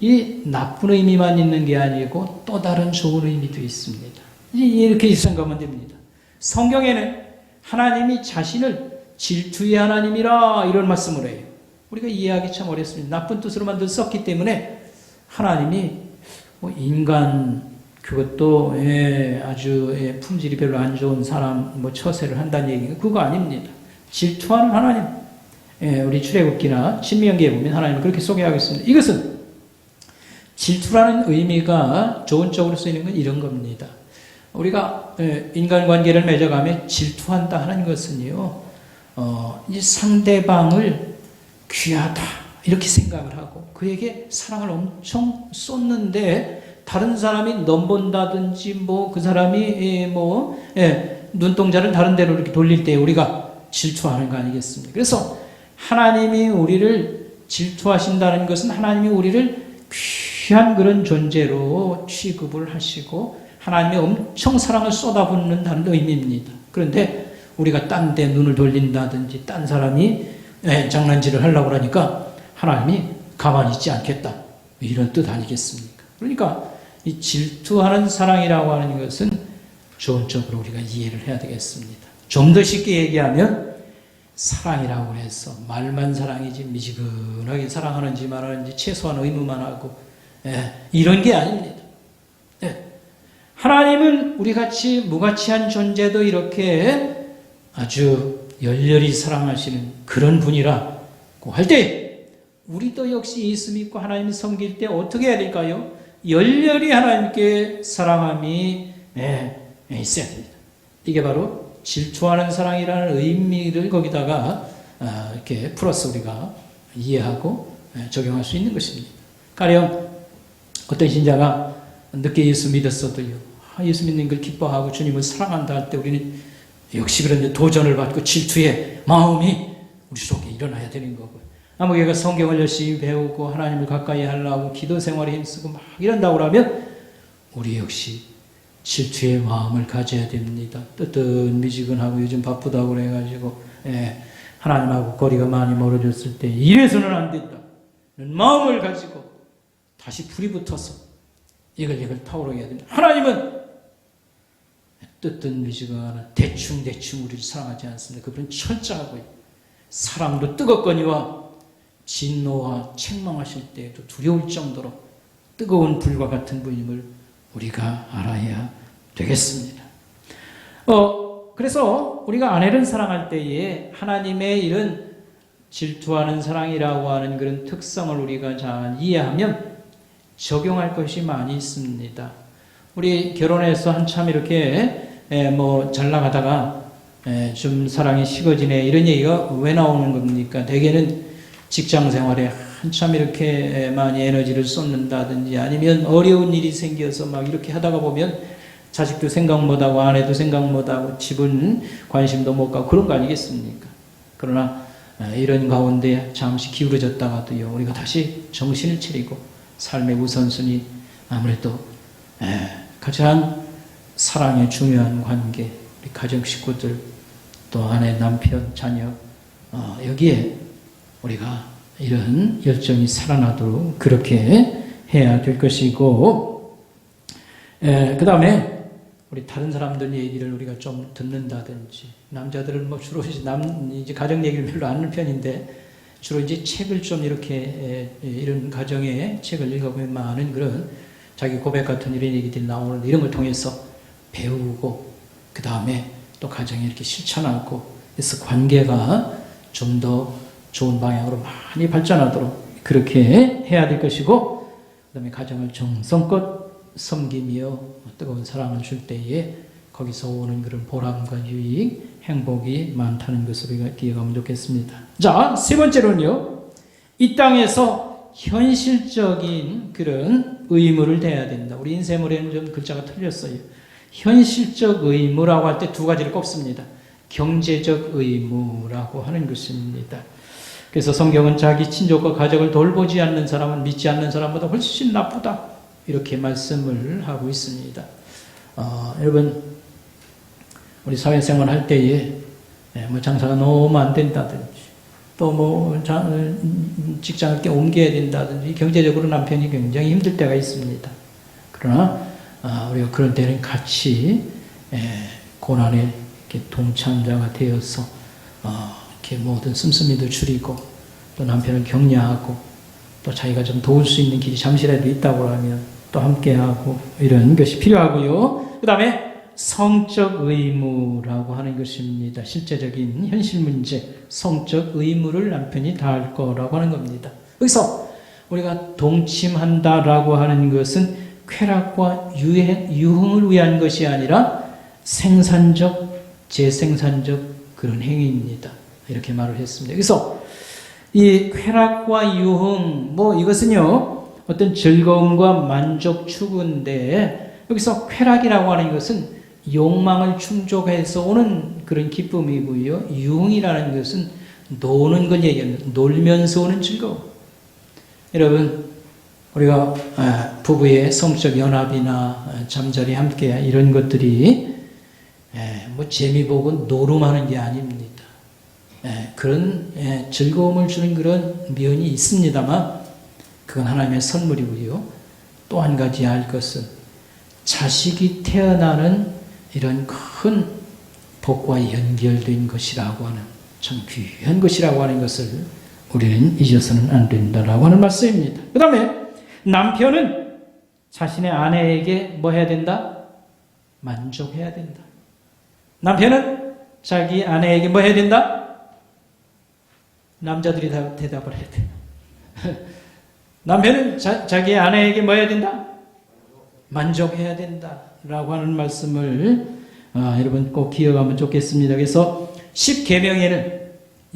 이 나쁜 의미만 있는 게 아니고 또 다른 좋은 의미도 있습니다. 이렇게 생각하면 됩니다. 성경에는 하나님이 자신을 질투의 하나님이라 이런 말씀을 해요. 우리가 이해하기 참 어렵습니다. 나쁜 뜻으로만 썼기 때문에 하나님이 인간 그것도 아주 품질이 별로 안 좋은 사람 처세를 한다는 얘기가 그거 아닙니다. 질투하는 하나님. 우리 출애굽기나 신명기에 보면 하나님을 그렇게 소개하고 있습니다. 이것은 질투라는 의미가 좋은 쪽으로 쓰이는 건 이런 겁니다. 우리가 인간관계를 맺어가며 질투한다 하는 것은요, 이 상대방을 귀하다 이렇게 생각을 하고 그에게 사랑을 엄청 쏟는데 다른 사람이 넘본다든지 그 사람이 눈동자를 다른 데로 이렇게 돌릴 때 우리가 질투하는 거 아니겠습니까? 그래서 하나님이 우리를 질투하신다는 것은 하나님이 우리를 귀한 그런 존재로 취급을 하시고 하나님이 엄청 사랑을 쏟아붓는다는 의미입니다. 그런데 우리가 딴 데 눈을 돌린다든지 딴 사람이 장난질을 하려고 하니까 하나님이 가만히 있지 않겠다. 이런 뜻 아니겠습니까? 그러니까 이 질투하는 사랑이라고 하는 것은 좋은 쪽으로 우리가 이해를 해야 되겠습니다. 좀 더 쉽게 얘기하면 사랑이라고 해서 말만 사랑이지 미지근하게 사랑하는지 말하는지 최소한 의무만 하고 이런 게 아닙니다. 하나님은 우리같이 무가치한 존재도 이렇게 아주 열렬히 사랑하시는 그런 분이라고 할 때 우리도 역시 예수 믿고 하나님을 섬길 때 어떻게 해야 될까요? 열렬히 하나님께 사랑함이 있어야 됩니다. 이게 바로 질투하는 사랑이라는 의미를 거기다가 이렇게 플러스 우리가 이해하고 적용할 수 있는 것입니다. 가령 어떤 신자가 늦게 예수 믿었어도요, 예수 믿는 걸 기뻐하고 주님을 사랑한다 할 때 우리는 역시 그런 도전을 받고 질투의 마음이 우리 속에 일어나야 되는 거고요. 아무개가 성경을 열심히 배우고 하나님을 가까이 하려고 기도 생활에 힘쓰고 막 이런다고 하면 우리 역시 질투의 마음을 가져야 됩니다. 뜨뜻미지근하고 요즘 바쁘다고 그래가지고 하나님하고 거리가 많이 멀어졌을 때 이래서는 안 된다. 마음을 가지고 다시 불이 붙어서 이걸 타오르게 해야 됩니다. 하나님은 뜨뜻미지근한 대충 우리를 사랑하지 않습니다. 그분은 철저하고요. 사랑도 뜨겁거니와 진노와 책망하실 때에도 두려울 정도로 뜨거운 불과 같은 분임을 우리가 알아야 되겠습니다. 그래서 우리가 아내를 사랑할 때에 하나님의 이런 질투하는 사랑이라고 하는 그런 특성을 우리가 잘 이해하면 적용할 것이 많이 있습니다. 우리 결혼해서 한참 이렇게 잘 나가다가 좀 사랑이 식어지네 이런 얘기가 왜 나오는 겁니까? 대개는 직장 생활에 한참 이렇게 많이 에너지를 쏟는다든지 아니면 어려운 일이 생겨서 막 이렇게 하다가 보면 자식도 생각 못하고 아내도 생각 못하고 집은 관심도 못 가고 그런 거 아니겠습니까? 그러나 이런 가운데 잠시 기울어졌다가도요, 우리가 다시 정신을 차리고 삶의 우선순위 아무래도 가장 사랑의 중요한 관계, 우리 가정 식구들 또 아내, 남편, 자녀 여기에 우리가 이런 열정이 살아나도록 그렇게 해야 될 것이고, 그 다음에 우리 다른 사람들 얘기를 우리가 좀 듣는다든지, 남자들은 주로 이제 가정 얘기를 별로 안 하는 편인데 주로 이제 책을 좀 이렇게 이런 가정의 책을 읽어보면 많은 그런 자기 고백 같은 이런 얘기들이 나오는데 이런 걸 통해서 배우고 그 다음에 또 가정에 이렇게 실천하고 그래서 관계가 좀 더 좋은 방향으로 많이 발전하도록 그렇게 해야 될 것이고, 그 다음에 가정을 정성껏 섬기며 뜨거운 사랑을 줄 때에 거기서 오는 그런 보람과 유익, 행복이 많다는 것을 우리가 기억하면 좋겠습니다. 자, 세 번째로는요, 이 땅에서 현실적인 그런 의무를 대해야 된다. 우리 인쇄물에는 좀 글자가 틀렸어요. 현실적 의무라고 할 때 두 가지를 꼽습니다. 경제적 의무라고 하는 것입니다. 그래서 성경은 자기 친족과 가족을 돌보지 않는 사람은 믿지 않는 사람보다 훨씬 나쁘다, 이렇게 말씀을 하고 있습니다. 여러분, 우리 사회생활 할 때에 뭐 장사가 너무 안 된다든지, 또 뭐 직장을 옮겨야 된다든지, 경제적으로 남편이 굉장히 힘들 때가 있습니다. 그러나 우리가 그런 때는 같이 고난에 이렇게 동참자가 되어서 이렇게 모든 씀씀이도 줄이고, 또 남편을 격려하고, 또 자기가 좀 도울 수 있는 길이 잠시라도 있다고 하면 또 함께하고, 이런 것이 필요하고요. 그 다음에 성적 의무라고 하는 것입니다. 실제적인 현실 문제, 성적 의무를 남편이 다할 거라고 하는 겁니다. 여기서 우리가 동침한다라고 하는 것은 쾌락과 유흥을 위한 것이 아니라 생산적, 재생산적 그런 행위입니다. 이렇게 말을 했습니다. 그래서 이 쾌락과 유흥, 이것은요, 어떤 즐거움과 만족 추구인데, 여기서 쾌락이라고 하는 것은 욕망을 충족해서 오는 그런 기쁨이고요. 유흥이라는 것은 노는 걸 얘기합니다. 놀면서 오는 즐거움. 여러분, 우리가 부부의 성적 연합이나 잠자리 함께 이런 것들이 재미 보고 노름하는 게 아닙니다. 그런 즐거움을 주는 그런 면이 있습니다만, 그건 하나님의 선물이고요. 또 한 가지 알 것은 자식이 태어나는 이런 큰 복과 연결된 것이라고 하는, 참 귀한 것이라고 하는 것을 우리는 잊어서는 안 된다라고 하는 말씀입니다. 그 다음에 남편은 자신의 아내에게 뭐 해야 된다? 만족해야 된다. 남편은 자기 아내에게 뭐 해야 된다? 남자들이 다 대답을 해야 돼요. 남편은 자기 아내에게 뭐 해야 된다? 만족해야 된다 라고 하는 말씀을 여러분 꼭 기억하면 좋겠습니다. 그래서 10계명에는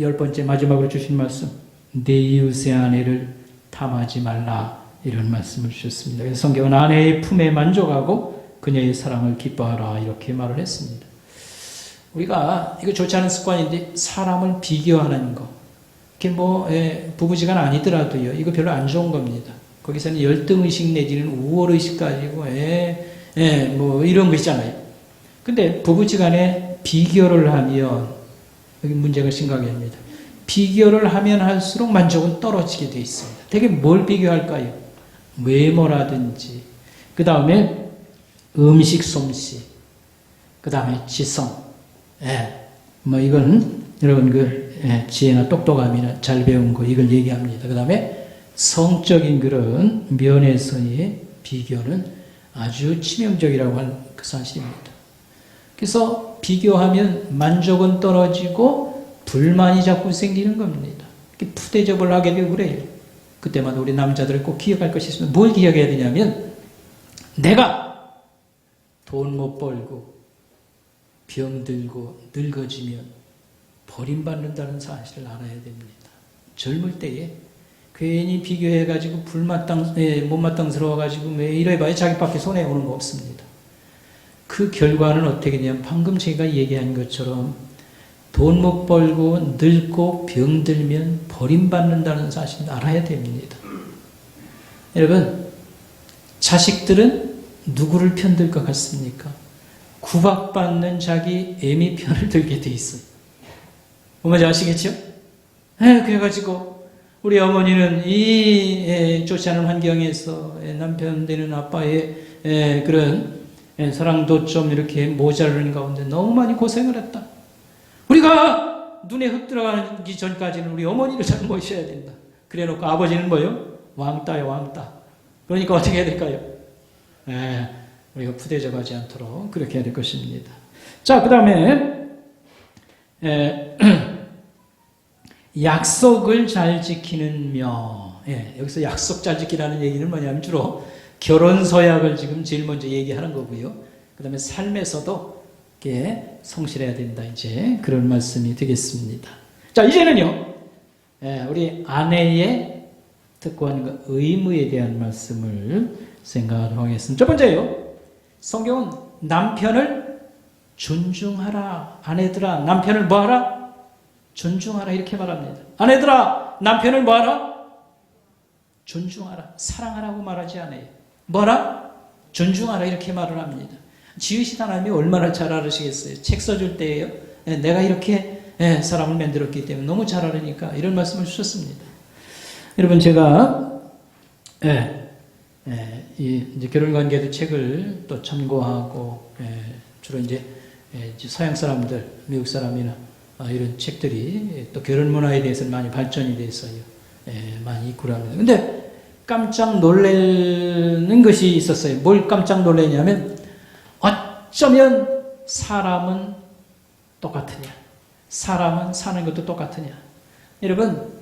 10번째 마지막으로 주신 말씀, 내 이웃의 아내를 탐하지 말라, 이런 말씀을 주셨습니다. 그래서 성경은 아내의 품에 만족하고 그녀의 사랑을 기뻐하라, 이렇게 말을 했습니다. 우리가 이거 좋지 않은 습관인데, 사람을 비교하는 거, 이렇게 부부지간 아니더라도요, 이거 별로 안 좋은 겁니다. 거기서는 열등의식 내지는 우월의식 가지고 이런 거 있잖아요. 근데 부부지간에 비교를 하면 여기 문제가 심각합니다. 비교를 하면 할수록 만족은 떨어지게 되어 있습니다. 되게 뭘 비교할까요? 외모라든지, 그 다음에 음식 솜씨, 그 다음에 지성, 이건 여러분 지혜나 똑똑함이나 잘 배운 거, 이걸 얘기합니다. 그 다음에 성적인 그런 면에서의 비교는 아주 치명적이라고 하는 그 사실입니다. 그래서 비교하면 만족은 떨어지고 불만이 자꾸 생기는 겁니다. 푸대접을 하게 되고 그래요. 그때마다 우리 남자들은 꼭 기억할 것이 있으면 뭘 기억해야 되냐면, 내가 돈 못 벌고 병들고 늙어지면 버림받는다는 사실을 알아야 됩니다. 젊을 때에 괜히 비교해가지고 못마땅스러워가지고 이래봐야 자기밖에 손해오는 거 없습니다. 그 결과는 어떻게 되냐면, 방금 제가 얘기한 것처럼 돈 못 벌고 늙고 병들면 버림받는다는 사실을 알아야 됩니다. 여러분, 자식들은 누구를 편들 것 같습니까? 구박받는 자기 애미 편을 들게 돼 있어요. 뭔지 아시겠죠? 그래가지고 우리 어머니는 이 좋지 않은 환경에서 남편 되는 아빠의 그런 사랑도 좀 이렇게 모자르는 가운데 너무 많이 고생을 했다. 우리가 눈에 흙 들어가기 전까지는 우리 어머니를 잘 모셔야 된다. 그래 놓고 아버지는 뭐요? 왕따요, 왕따. 그러니까 어떻게 해야 될까요? 우리가 푸대접하지 않도록 그렇게 해야 될 것입니다. 자, 그 다음에 약속을 잘 지키는 며. 여기서 약속 잘 지키라는 얘기는 뭐냐면 주로 결혼 서약을 지금 제일 먼저 얘기하는 거고요. 그 다음에 삶에서도 이렇게 성실해야 된다, 이제 그런 말씀이 되겠습니다. 자, 이제는요, 우리 아내의 특권과 의무에 대한 말씀을 생각하겠습니다. 첫 번째요, 성경은 남편을 존중하라. 아내들아, 남편을 뭐하라? 존중하라. 이렇게 말합니다. 아내들아, 남편을 뭐하라? 존중하라. 사랑하라고 말하지 않아요. 뭐하라? 존중하라. 이렇게 말을 합니다. 지으신 하나님이 얼마나 잘 알으시겠어요. 책 써줄 때에요. 내가 이렇게 사람을 만들었기 때문에 너무 잘 알으니까 이런 말씀을 주셨습니다. 여러분, 제가 이제 결혼관계도 책을 또 참고하고 주로 이제 서양 사람들, 미국 사람이나 이런 책들이 또 결혼 문화에 대해서는 많이 발전이 돼서요. 많이 있고 합니다. 근데 깜짝 놀라는 것이 있었어요. 뭘 깜짝 놀라냐면 어쩌면 사람은 똑같으냐? 사람은 사는 것도 똑같으냐? 여러분,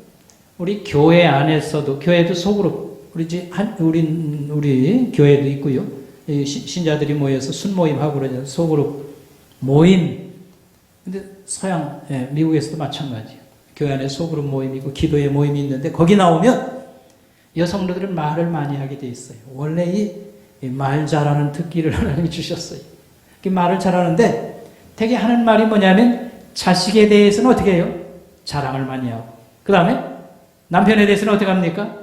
우리 교회 안에서도, 교회도 소그룹, 우리 교회도 있고요. 신자들이 모여서 순모임하고 그러잖아요. 소그룹 모임. 근데 서양, 미국에서도 마찬가지예요. 교회 안에 소그룹 모임이 있고 기도의 모임이 있는데 거기 나오면 여성들은 말을 많이 하게 돼 있어요. 원래 이 말 잘하는 특기를 하나님이 주셨어요. 말을 잘하는데 되게 하는 말이 뭐냐면 자식에 대해서는 어떻게 해요? 자랑을 많이 하고, 그 다음에 남편에 대해서는 어떻게 합니까?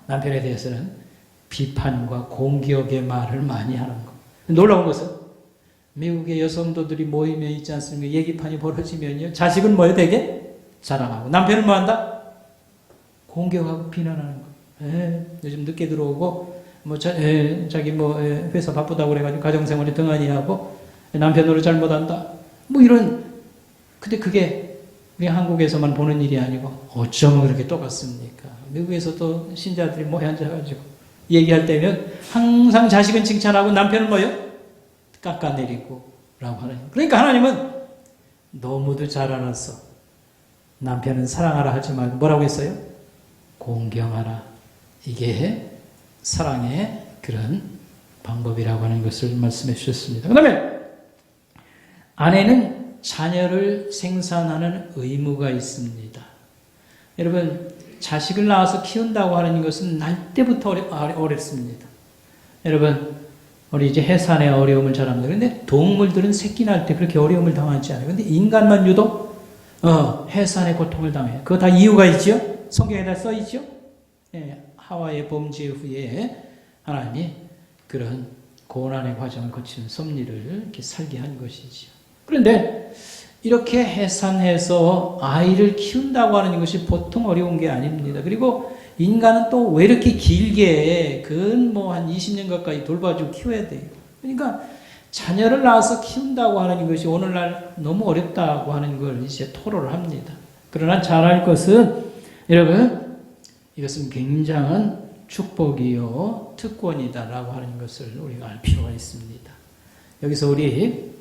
남편에 대해서는 비판과 공격의 말을 많이 하는 거. 놀라운 것은 미국의 여성도들이 모임에 있지 않습니까? 얘기판이 벌어지면요, 자식은 뭐예요? 되게 자랑하고, 남편은 뭐 한다? 공격하고 비난하는 거. 요즘 늦게 들어오고 자기 회사 바쁘다고 그래가지고 가정생활에 등한히 하고 남편으로 잘못한다. 이런. 근데 그게 우리 한국에서만 보는 일이 아니고 어쩌면 그렇게 똑같습니까? 미국에서도 신자들이 모여 앉아가지고 얘기할 때면 항상 자식은 칭찬하고 남편은 뭐요? 깎아내리고 라고 하는. 그러니까 하나님은 너무도 잘 알았어. 남편은 사랑하라 하지 말고 뭐라고 했어요? 공경하라. 이게 사랑의 그런 방법이라고 하는 것을 말씀해 주셨습니다. 그 다음에 아내는 자녀를 생산하는 의무가 있습니다. 여러분, 자식을 낳아서 키운다고 하는 것은 날 때부터 어렵습니다. 여러분, 우리 이제 해산의 어려움을 잘 압니다. 그런데 동물들은 새끼 낳을 때 그렇게 어려움을 당하지 않아요. 그런데 인간만 유독 해산의 고통을 당해요. 그거 다 이유가 있죠? 성경에 다 써 있죠? 하와의 범죄 후에 하나님이 그런 고난의 과정을 거치는 섭리를 이렇게 살게 한 것이지요. 그런데 이렇게 해산해서 아이를 키운다고 하는 것이 보통 어려운 게 아닙니다. 그리고 인간은 또 왜 이렇게 길게 한 20년 가까이 돌봐주고 키워야 돼요. 그러니까 자녀를 낳아서 키운다고 하는 것이 오늘날 너무 어렵다고 하는 걸 이제 토로를 합니다. 그러나 잘 알 것은 여러분, 이것은 굉장한 축복이요 특권이다라고 하는 것을 우리가 알 필요가 있습니다. 여기서 우리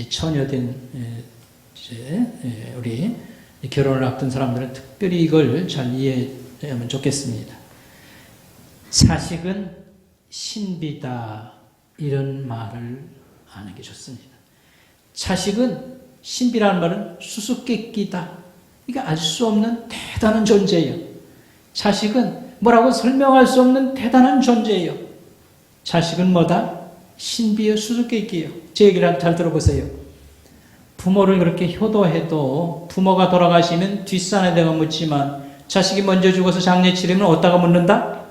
처녀된 우리 결혼을 앞둔 사람들은 특별히 이걸 잘 이해하면 좋겠습니다. 자식은 신비다, 이런 말을 하는 게 좋습니다. 자식은 신비라는 말은 수수께끼다. 이게 알 수 없는 대단한 존재예요. 자식은 뭐라고 설명할 수 없는 대단한 존재예요. 자식은 뭐다? 신비의 수수께끼예요. 제 얘기를 잘 들어보세요. 부모를 그렇게 효도해도 부모가 돌아가시면 뒷산에다가 묻지만 자식이 먼저 죽어서 장례 치르면 어디다가 묻는다?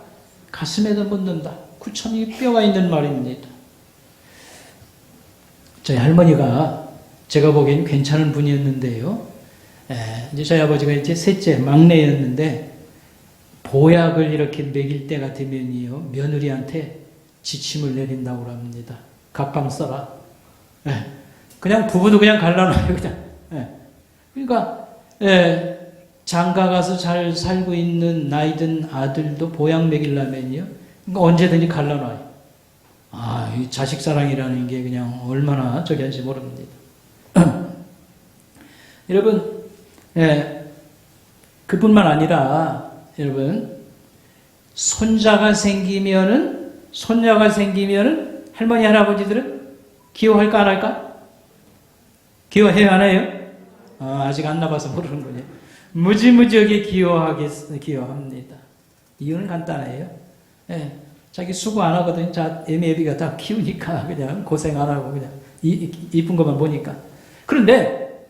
가슴에다 묻는다. 구천이 뼈가 있는 말입니다. 저희 할머니가 제가 보기엔 괜찮은 분이었는데요. 이제 저희 아버지가 이제 셋째 막내였는데 보약을 이렇게 먹일 때가 되면요, 며느리한테 지침을 내린다고 합니다. 각방 써라. 그냥 부부도 그냥 갈라놔요, 그냥. 그러니까 장가 가서 잘 살고 있는 나이든 아들도 보약 먹이려면요, 그러니까 언제든지 갈라놔요. 이 자식 사랑이라는 게 그냥 얼마나 저기 한지 모릅니다. 여러분, 그뿐만 아니라 여러분, 손자가 생기면은 할머니 할아버지들은 기호할까 안 할까? 기호해요 안 해요? 아직 안 나봐서 모르는군요. 무지무지하게 기호합니다. 이유는 간단해요. 자기 수고 안 하거든. 자, 애미애비가 다 키우니까 그냥 고생 안 하고 그냥 이쁜 것만 보니까. 그런데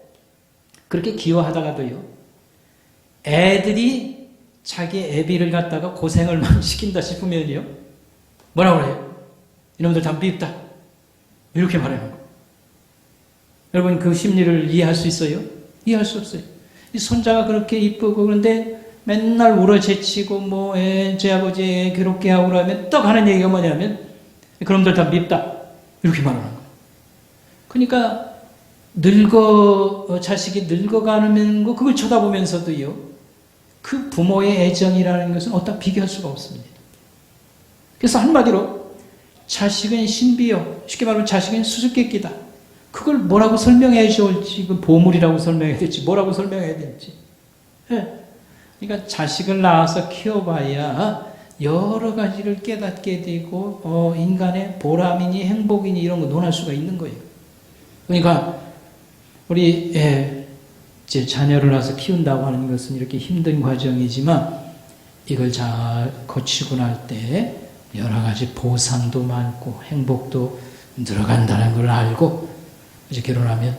그렇게 기여하다가도요, 애들이 자기 애비를 갖다가 고생을 많이 시킨다 싶으면요, 뭐라고 그래요? 이놈들 다 밉다. 이렇게 말해요. 여러분 그 심리를 이해할 수 있어요? 이해할 수 없어요. 이 손자가 그렇게 이쁘고 그런데 맨날 울어제치고 뭐 제 아버지 괴롭게 하고 그러면 떡 하는 얘기가 뭐냐면 그놈들 다 밉다. 이렇게 말하는 거예요. 그러니까 자식이 늙어가는 거 그걸 쳐다보면서도요, 그 부모의 애정이라는 것은 어디다 비교할 수가 없습니다. 그래서 한마디로 자식은 신비요. 쉽게 말하면 자식은 수수께끼다. 그걸 뭐라고 설명해 줄지, 그 보물이라고 설명해야 될지, 뭐라고 설명해야 될지. 그러니까 자식을 낳아서 키워봐야 여러 가지를 깨닫게 되고, 인간의 보람이니 행복이니 이런 거 논할 수가 있는 거예요. 그러니까, 우리, 제 자녀를 낳아서 키운다고 하는 것은 이렇게 힘든 과정이지만, 이걸 잘 거치고 날 때, 여러 가지 보상도 많고, 행복도 늘어간다는 걸 알고, 이제 결혼하면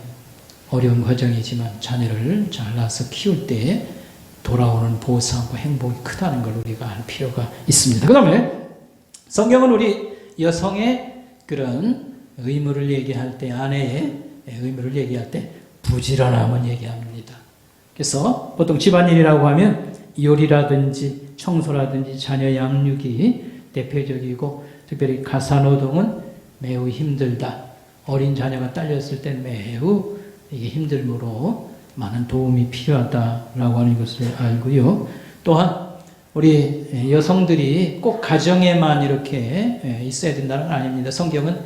어려운 과정이지만 자녀를 잘 낳아서 키울 때 돌아오는 보상과 행복이 크다는 걸 우리가 알 필요가 있습니다. 그 다음에 성경은 우리 여성의 그런 의무를 얘기할 때, 아내의 의무를 얘기할 때 부지런함을 얘기합니다. 그래서 보통 집안일이라고 하면 요리라든지 청소라든지 자녀 양육이 대표적이고, 특별히 가사노동은 매우 힘들다. 어린 자녀가 딸렸을 때 매우 이게 힘들므로 많은 도움이 필요하다라고 하는 것을 알고요. 또한 우리 여성들이 꼭 가정에만 이렇게 있어야 된다는 건 아닙니다. 성경은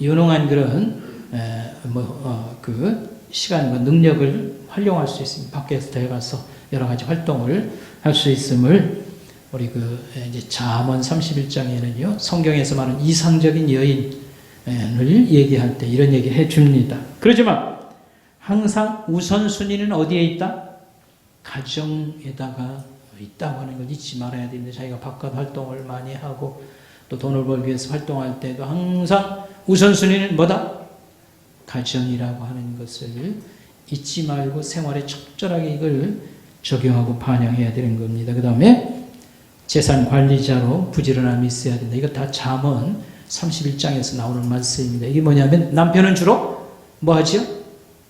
유능한 그런 그 시간과 능력을 활용할 수 있습니다. 밖에서 들어가서 여러 가지 활동을 할 수 있음을 우리 이제 잠언 31장에는요, 성경에서 말하는 이상적인 여인을 얘기할 때 이런 얘기 해줍니다. 그렇지만 항상 우선순위는 어디에 있다? 가정에다가 있다고 하는 걸 잊지 말아야 됩니다. 자기가 바깥 활동을 많이 하고 또 돈을 벌기 위해서 활동할 때도 항상 우선순위는 뭐다? 가정이라고 하는 것을 잊지 말고 생활에 적절하게 이걸 적용하고 반영해야 되는 겁니다. 그 다음에 재산 관리자로 부지런함이 있어야 된다. 이거 다 잠언 31장에서 나오는 말씀입니다. 이게 뭐냐면 남편은 주로 뭐 하죠?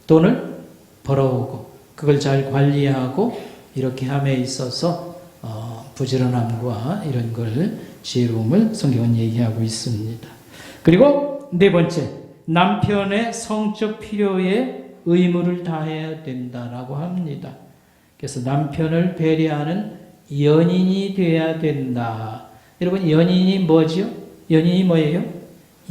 돈을 벌어오고 그걸 잘 관리하고 이렇게 함에 있어서 부지런함과 이런 걸 지혜로움을 성경은 얘기하고 있습니다. 그리고 네 번째, 남편의 성적 필요에 의무를 다해야 된다라고 합니다. 그래서 남편을 배려하는 연인이 돼야 된다. 여러분 연인이 뭐죠? 연인이 뭐예요?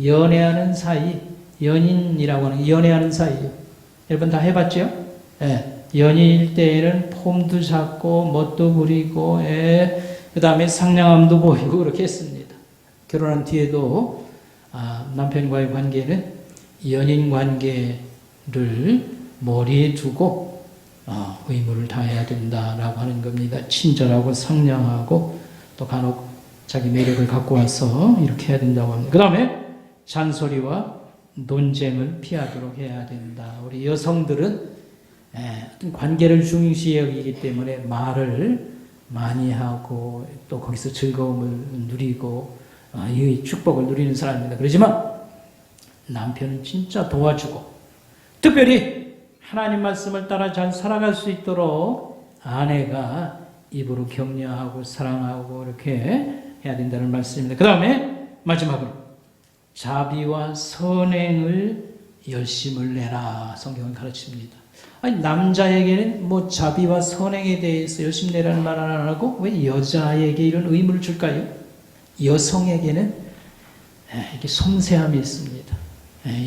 연애하는 사이, 연인이라고 하는 연애하는 사이요. 여러분 다 해봤죠? 예. 연인일 때에는 폼도 잡고 멋도 부리고, 그 다음에 상냥함도 보이고 그렇게 했습니다. 결혼한 뒤에도 남편과의 관계는 연인 관계를 머리에 두고 의무를 다해야 된다라고 하는 겁니다. 친절하고 상냥하고 또 간혹 자기 매력을 갖고 와서 이렇게 해야 된다고 합니다. 그 다음에 잔소리와 논쟁을 피하도록 해야 된다. 우리 여성들은 어떤 관계를 중시 여기기 때문에 말을 많이 하고 또 거기서 즐거움을 누리고 이 축복을 누리는 사람입니다. 그렇지만 남편은 진짜 도와주고 특별히 하나님 말씀을 따라 잘 살아갈 수 있도록 아내가 입으로 격려하고 사랑하고 이렇게 해야 된다는 말씀입니다. 그 다음에 마지막으로 자비와 선행을 열심을 내라 성경은 가르칩니다. 아니 남자에게는 뭐 자비와 선행에 대해서 열심 내라는 말 안 하고 왜 여자에게 이런 의무를 줄까요? 여성에게는 이렇게 섬세함이 있습니다.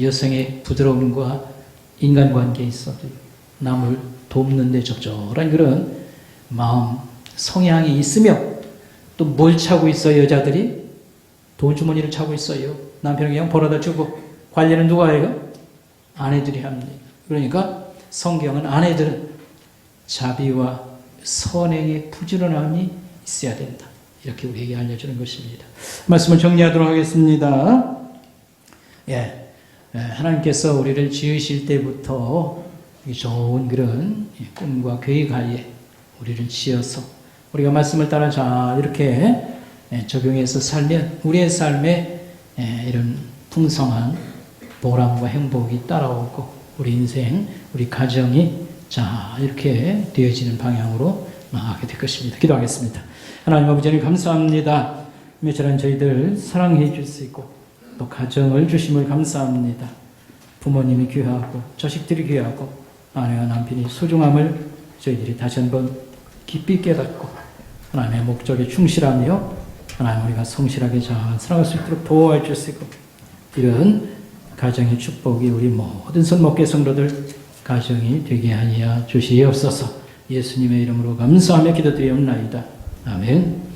여성의 부드러움과 인간관계에 있어도 남을 돕는 데 적절한 그런 마음, 성향이 있으며 또 뭘 차고 있어요? 여자들이 돈 주머니를 차고 있어요. 남편은 그냥 벌어다 주고 관리는 누가 해요? 아내들이 합니다. 그러니까 성경은 아내들은 자비와 선행의 부지런함이 있어야 된다. 이렇게 우리에게 알려주는 것입니다. 말씀을 정리하도록 하겠습니다. 하나님께서 우리를 지으실 때부터 좋은 그런 꿈과 계획하에 우리를 지어서 우리가 말씀을 따라 잘 이렇게 적용해서 살면 우리의 삶에 이런 풍성한 보람과 행복이 따라오고 우리 인생, 우리 가정이 자 이렇게 되어지는 방향으로 나아가게 될 것입니다. 기도하겠습니다. 하나님 아버지 하나님 감사합니다. 며칠한 저희들 사랑해 줄 수 있고 또 가정을 주심을 감사합니다. 부모님이 귀하고 자식들이 귀하고 아내와 남편이 소중함을 저희들이 다시 한번 깊이 깨닫고 하나님의 목적에 충실하며 하나님 우리가 성실하게 잘 살아갈 수 있도록 도와줄 줄 수 있고 이런 가정의 축복이 우리 모든 손목계 성도들 가정이 되게 하여 주시옵소서. 예수님의 이름으로 감사하며 기도드리옵나이다. 아멘.